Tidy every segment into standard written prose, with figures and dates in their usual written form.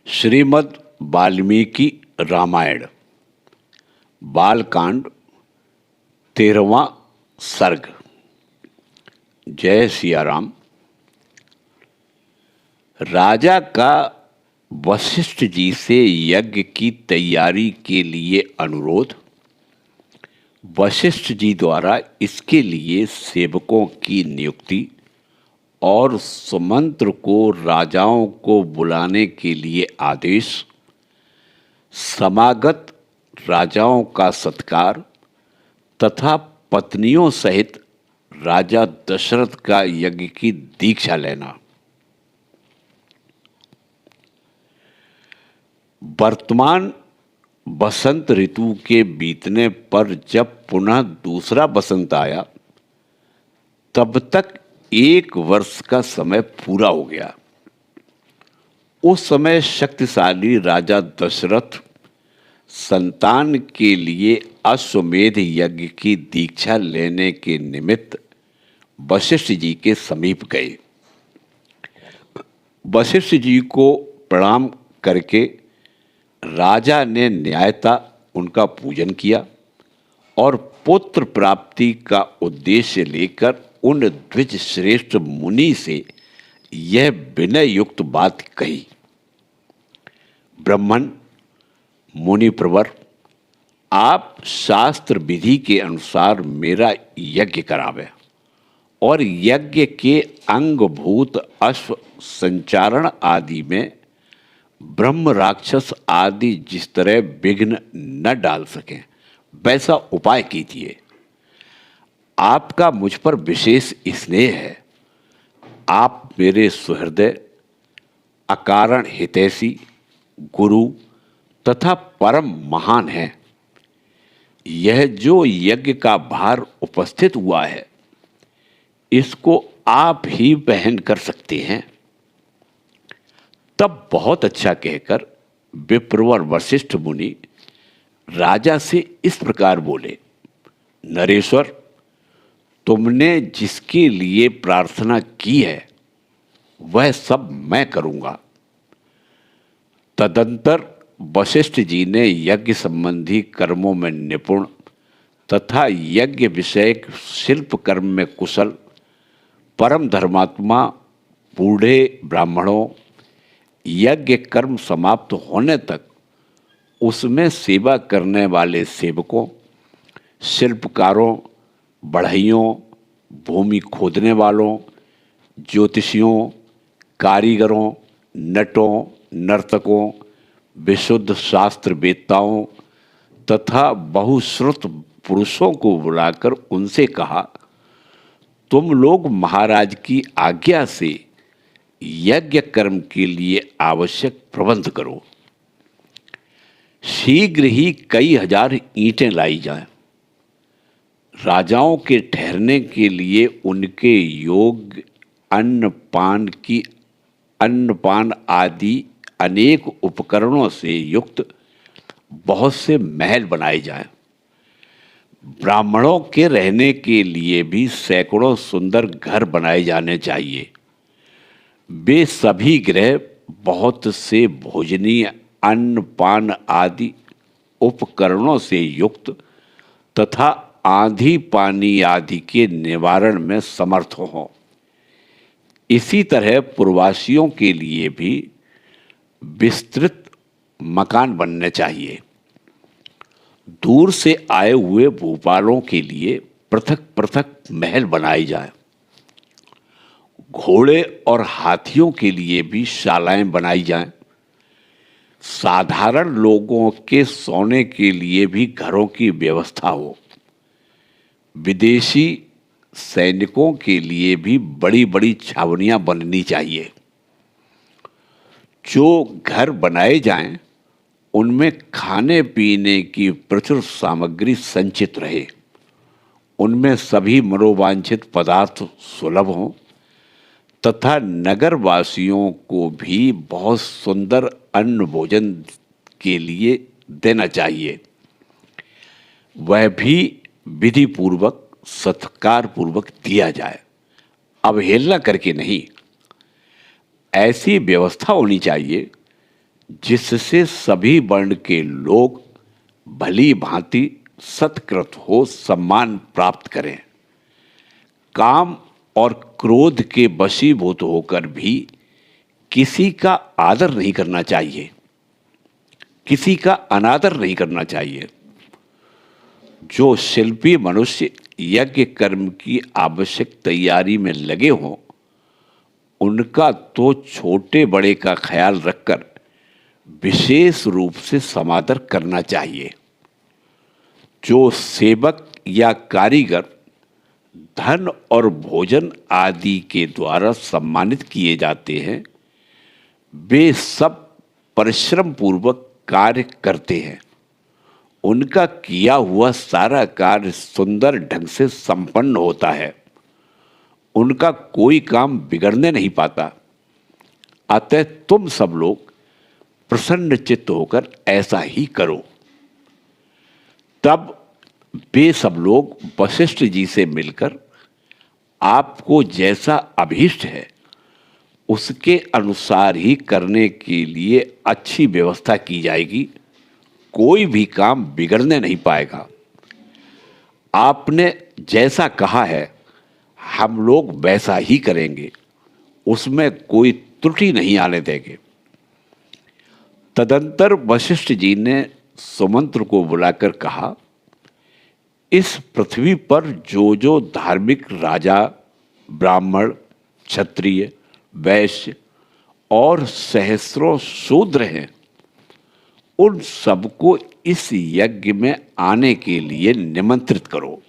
श्रीमद् वाल्मीकि रामायण बालकांड 13वां सर्ग। जय सिया राम। राजा का वशिष्ठ जी से यज्ञ की तैयारी के लिए अनुरोध। वशिष्ठ जी द्वारा इसके लिए सेवकों की नियुक्ति और सुमंत्र को राजाओं को बुलाने के लिए आदेश। समागत राजाओं का सत्कार तथा पत्नियों सहित राजा दशरथ का यज्ञ की दीक्षा लेना। वर्तमान बसंत ऋतु के बीतने पर जब पुनः दूसरा बसंत आया तब तक 1 वर्ष का समय पूरा हो गया। उस समय शक्तिशाली राजा दशरथ संतान के लिए अश्वमेध यज्ञ की दीक्षा लेने के निमित्त वशिष्ठ जी के समीप गए। वशिष्ठ जी को प्रणाम करके राजा ने न्यायता उनका पूजन किया और पुत्र प्राप्ति का उद्देश्य लेकर उन द्विज श्रेष्ठ मुनि से यह विनय युक्त बात कही। ब्राह्मण मुनि प्रवर, आप शास्त्र विधि के अनुसार मेरा यज्ञ करावे और यज्ञ के अंगभूत अश्व संचारण आदि में ब्रह्म राक्षस आदि जिस तरह विघ्न न डाल सकें वैसा उपाय कीजिए। आपका मुझ पर विशेष स्नेह है। आप मेरे सुहृदय, अकारण हितैषी, गुरु तथा परम महान हैं। यह जो यज्ञ का भार उपस्थित हुआ है इसको आप ही वहन कर सकते हैं। तब बहुत अच्छा कहकर विप्रवर वशिष्ठ मुनि राजा से इस प्रकार बोले, नरेश्वर, तुमने जिसके लिए प्रार्थना की है वह सब मैं करूंगा। तदंतर वशिष्ठ जी ने यज्ञ संबंधी कर्मों में निपुण तथा यज्ञ विषयक शिल्प कर्म में कुशल परम धर्मात्मा बूढ़े ब्राह्मणों, यज्ञ कर्म समाप्त होने तक उसमें सेवा करने वाले सेवकों, शिल्पकारों, बढ़इयों, भूमि खोदने वालों, ज्योतिषियों, कारीगरों, नटों, नर्तकों, विशुद्ध शास्त्र वेत्ताओं तथा बहुश्रुत पुरुषों को बुलाकर उनसे कहा, तुम लोग महाराज की आज्ञा से यज्ञ कर्म के लिए आवश्यक प्रबंध करो। शीघ्र ही कई हजार ईंटें लाई जाएं। राजाओं के ठहरने के लिए उनके योग्य अन्नपान आदि अनेक उपकरणों से युक्त बहुत से महल बनाए जाएं। ब्राह्मणों के रहने के लिए भी सैकड़ों सुंदर घर बनाए जाने चाहिए। वे सभी गृह बहुत से भोजनीय अन्नपान आदि उपकरणों से युक्त तथा आंधी पानी आदि के निवारण में समर्थ हों। इसी तरह पूर्ववासियों के लिए भी विस्तृत मकान बनने चाहिए। दूर से आए हुए भूपालों के लिए पृथक पृथक महल बनाए जाएं। घोड़े और हाथियों के लिए भी शालाएं बनाई जाएं। साधारण लोगों के सोने के लिए भी घरों की व्यवस्था हो। विदेशी सैनिकों के लिए भी बड़ी बड़ी छावनियां बननी चाहिए। जो घर बनाए जाएं उनमें खाने पीने की प्रचुर सामग्री संचित रहे। उनमें सभी मनोवांछित पदार्थ सुलभ हों तथा नगरवासियों को भी बहुत सुंदर अन्न भोजन के लिए देना चाहिए। वह भी विधि पूर्वक सत्कार पूर्वक दिया जाए, अवहेलना करके नहीं। ऐसी व्यवस्था होनी चाहिए जिससे सभी वर्ण के लोग भली भांति सत्कृत हो सम्मान प्राप्त करें। काम और क्रोध के वशीभूत होकर भी किसी का आदर नहीं करना चाहिए, किसी का अनादर नहीं करना चाहिए। जो शिल्पी मनुष्य यज्ञ कर्म की आवश्यक तैयारी में लगे हों, उनका तो छोटे बड़े का ख्याल रखकर विशेष रूप से समादर करना चाहिए। जो सेवक या कारीगर धन और भोजन आदि के द्वारा सम्मानित किए जाते हैं, वे सब परिश्रम पूर्वक कार्य करते हैं। उनका किया हुआ सारा कार्य सुंदर ढंग से संपन्न होता है। उनका कोई काम बिगड़ने नहीं पाता। अतः तुम सब लोग प्रसन्न चित्त होकर ऐसा ही करो। तब वे सब लोग वशिष्ठ जी से मिलकर आपको जैसा अभीष्ट है उसके अनुसार ही करने के लिए अच्छी व्यवस्था की जाएगी। कोई भी काम बिगड़ने नहीं पाएगा। आपने जैसा कहा है हम लोग वैसा ही करेंगे, उसमें कोई त्रुटि नहीं आने देंगे। तदंतर वशिष्ठ जी ने सुमंत्र को बुलाकर कहा, इस पृथ्वी पर जो जो धार्मिक राजा, ब्राह्मण, क्षत्रिय, वैश्य और सहस्रों शूद्र हैं, उन सबको इस यज्ञ में आने के लिए निमंत्रित करो।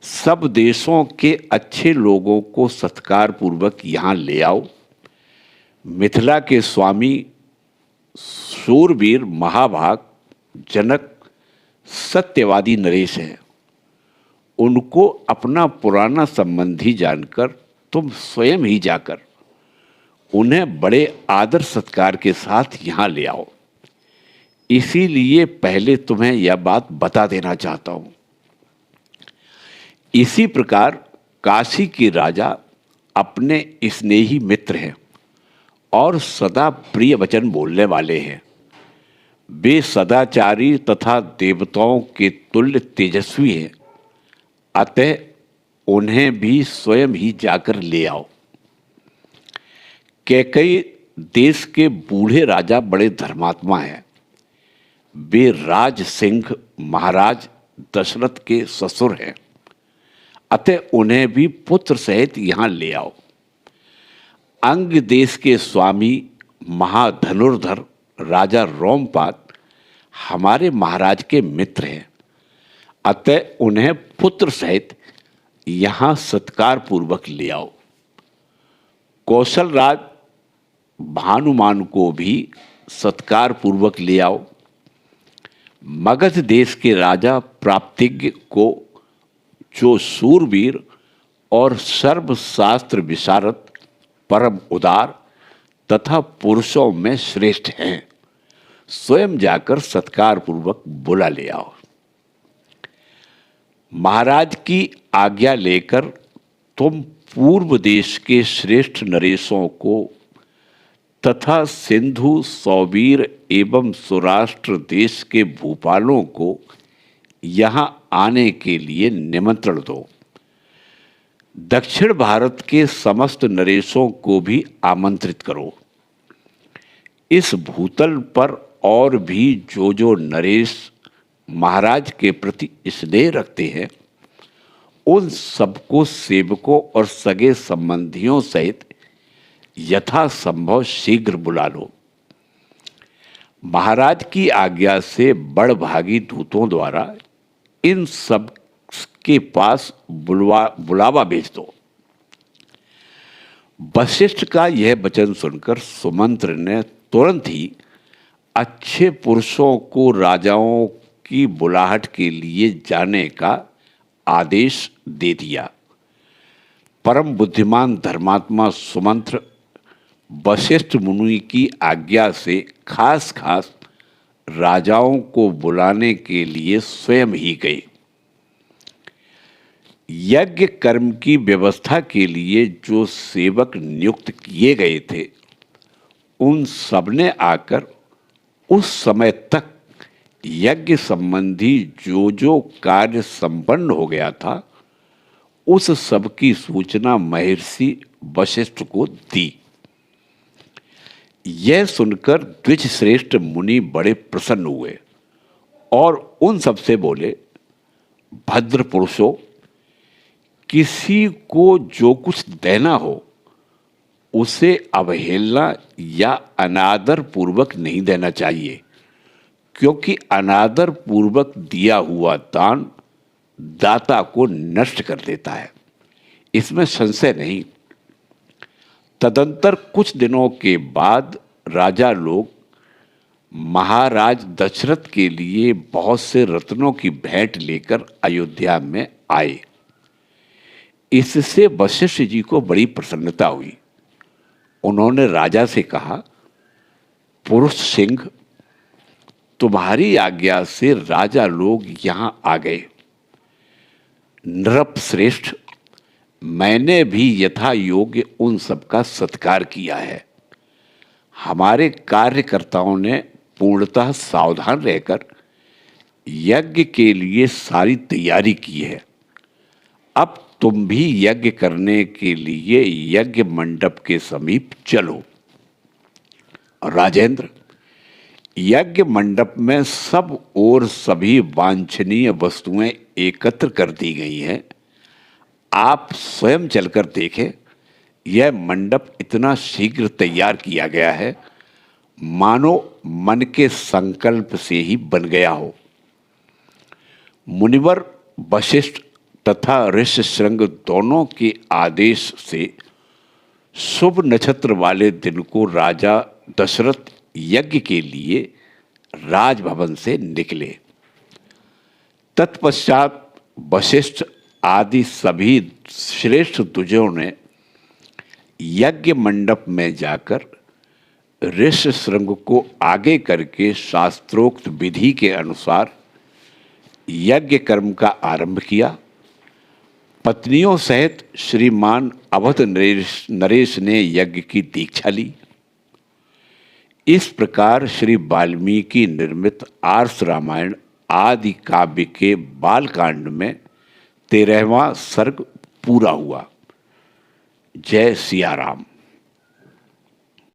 सब देशों के अच्छे लोगों को सत्कार पूर्वक यहाँ ले आओ। मिथिला के स्वामी शूरवीर महाभाग जनक सत्यवादी नरेश हैं। उनको अपना पुराना संबंधी जानकर तुम स्वयं ही जाकर उन्हें बड़े आदर सत्कार के साथ यहाँ ले आओ। इसीलिए पहले तुम्हें यह बात बता देना चाहता हूं। इसी प्रकार काशी के राजा अपने स्नेही मित्र हैं और सदा प्रिय वचन बोलने वाले हैं। वे सदाचारी तथा देवताओं के तुल्य तेजस्वी हैं। अतः उन्हें भी स्वयं ही जाकर ले आओ। कैकई देश के बूढ़े राजा बड़े धर्मात्मा हैं। वे राज सिंह महाराज दशरथ के ससुर हैं। अतः उन्हें भी पुत्र सहित यहाँ ले आओ। अंग देश के स्वामी महाधनुर्धर राजा रोमपाद हमारे महाराज के मित्र हैं। अतः उन्हें पुत्र सहित यहाँ सत्कार पूर्वक ले आओ। कौशल राज भानुमान को भी सत्कार पूर्वक ले आओ। मगध देश के राजा प्राप्तिज्ञ को, जो शूरवीर और सर्वशास्त्र विशारद, परम उदार तथा पुरुषों में श्रेष्ठ हैं, स्वयं जाकर सत्कार पूर्वक बुला ले आओ। महाराज की आज्ञा लेकर तुम पूर्व देश के श्रेष्ठ नरेशों को तथा सिंधु, सौवीर एवं सौराष्ट्र देश के भूपालों को यहाँ आने के लिए निमंत्रण दो। दक्षिण भारत के समस्त नरेशों को भी आमंत्रित करो। इस भूतल पर और भी जो जो नरेश महाराज के प्रति स्नेह रखते हैं, उन सबको सेवकों और सगे संबंधियों सहित यथासंभव शीघ्र बुला लो। महाराज की आज्ञा से बड़भागी दूतों द्वारा इन सब के पास बुलावा भेज दो। वशिष्ठ का यह वचन सुनकर सुमंत्र ने तुरंत ही अच्छे पुरुषों को राजाओं की बुलाहट के लिए जाने का आदेश दे दिया। परम बुद्धिमान धर्मात्मा सुमंत्र वशिष्ठ मुनि की आज्ञा से खास राजाओं को बुलाने के लिए स्वयं ही गए। यज्ञ कर्म की व्यवस्था के लिए जो सेवक नियुक्त किए गए थे, उन सबने आकर उस समय तक यज्ञ संबंधी जो जो कार्य संपन्न हो गया था उस सब की सूचना महर्षि वशिष्ठ को दी। यह सुनकर द्विज श्रेष्ठ मुनि बड़े प्रसन्न हुए और उन सबसे बोले, भद्र पुरुषों, किसी को जो कुछ देना हो उसे अवहेलना या अनादर पूर्वक नहीं देना चाहिए, क्योंकि अनादर पूर्वक दिया हुआ दान दाता को नष्ट कर देता है, इसमें संशय नहीं। तदंतर कुछ दिनों के बाद राजा लोग महाराज दशरथ के लिए बहुत से रत्नों की भेंट लेकर अयोध्या में आए। इससे वशिष्ठ जी को बड़ी प्रसन्नता हुई। उन्होंने राजा से कहा, पुरुष सिंह, तुम्हारी आज्ञा से राजा लोग यहां आ गए। नृप श्रेष्ठ, मैंने भी यथा योग्य उन सबका सत्कार किया है। हमारे कार्यकर्ताओं ने पूर्णतः सावधान रहकर यज्ञ के लिए सारी तैयारी की है। अब तुम भी यज्ञ करने के लिए यज्ञ मंडप के समीप चलो। राजेंद्र, यज्ञ मंडप में सब और सभी वांछनीय वस्तुएं एकत्र कर दी गई हैं। आप स्वयं चलकर देखें, यह मंडप इतना शीघ्र तैयार किया गया है मानो मन के संकल्प से ही बन गया हो। मुनिवर वशिष्ठ तथा ऋष्यशृंग दोनों के आदेश से शुभ नक्षत्र वाले दिन को राजा दशरथ यज्ञ के लिए राजभवन से निकले। तत्पश्चात वशिष्ठ आदि सभी श्रेष्ठ द्विजों ने यज्ञ मंडप में जाकर ऋष्यशृंग को आगे करके शास्त्रोक्त विधि के अनुसार यज्ञ कर्म का आरंभ किया। पत्नियों सहित श्रीमान अवध नरेश ने यज्ञ की दीक्षा ली। इस प्रकार श्री वाल्मीकि निर्मित आर्ष रामायण आदि काव्य के बालकांड में 13वां सर्ग पूरा हुआ। जय सिया राम।